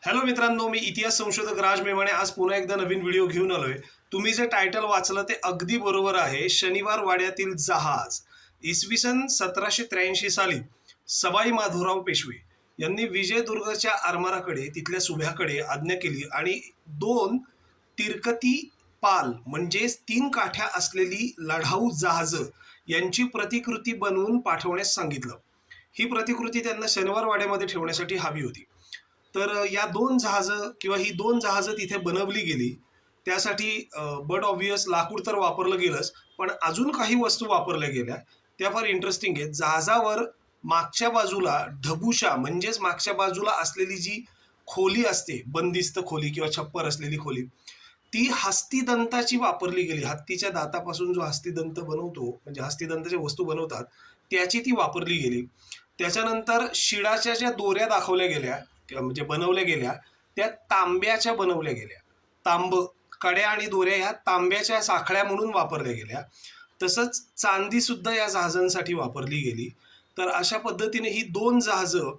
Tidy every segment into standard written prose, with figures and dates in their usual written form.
Hello मित्रांनो, मी इतिहास संशोधक राज मेमाणे आज पुन्हा एकदा नवीन व्हिडिओ घेऊन आलोय। तुम्ही जे टायटल वाचलं ते अगदी बरोबर आहे। शनिवार वाड्यातील जहाज। इसवी सन 1783 साली सवाई माधवराव पेशवे यांनी विजयदुर्गच्या आरमाराकडे तिथल्या सुभ्याकडे आज्ञा केली आणि दोन तिरकती पाल म्हणजेच 3 काठ्या असलेली लढाऊ जहाज यांची प्रतिकृती बनवून पाठवण्यास सांगितलं। ही प्रतिकृती त्यांना शनिवार वाड्यामध्ये ठेवण्यासाठी हवी होती। तर या दोन जहाजं किंवा ही दोन जहाजं तिथे बनवली गेली। त्यासाठी बट ऑब्व्हियस लाकूड तर वापरलं गेलंच, पण अजून काही वस्तू वापरल्या गेल्या त्या फार इंटरेस्टिंग आहेत। जहाजावर मागच्या बाजूला ढबुशा म्हणजेच मागच्या बाजूला असलेली जी खोली असते, बंदिस्त खोली किंवा छप्पर असलेली खोली, ती हस्तिदंताची वापरली गेली। हत्तीच्या दातापासून जो हस्तिदंत बनवतो म्हणजे हस्तिदंताच्या वस्तू बनवतात त्याची ती वापरली गेली। त्याच्यानंतर शिडाच्या ज्या दोऱ्या दाखवल्या गेल्या म्हणजे बनवल्या गेल्या त्या तांब्याच्या बनवल्या गेल्या। तांब कड्या आणि दोऱ्या ह्या तांब्याच्या साखळ्या म्हणून वापरल्या गेल्या। तसंच चांदी सुद्धा या जहाजांसाठी वापरली गेली। तर अशा पद्धतीने ही दोन जहाजं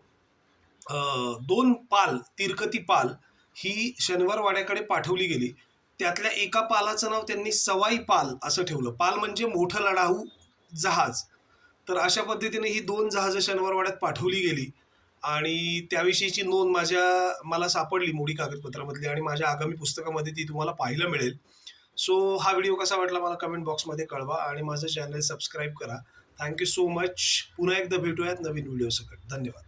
दोन पाल तिरकती पाल ही शनिवार वाड्याकडे पाठवली गेली। त्यातल्या एका पालाचं नाव त्यांनी सवाई पाल असं ठेवलं। पाल म्हणजे मोठं लढाऊ जहाज। तर अशा पद्धतीने ही दोन जहाजं शनिवार वाड्यात पाठवली गेली आणि त्याविषयीची नोंद मला सापडली मोडी कागदपत्रामधली आणि माझ्या आगामी पुस्तकामध्ये ती तुम्हाला पाहायला मिळेल। सो हा व्हिडिओ कसा वाटला मला कमेंट बॉक्समध्ये कळवा आणि माझं चॅनल सबस्क्राईब करा। Thank you so much. पुन्हा एकदा भेटूयात नवीन व्हिडिओ सकट। धन्यवाद।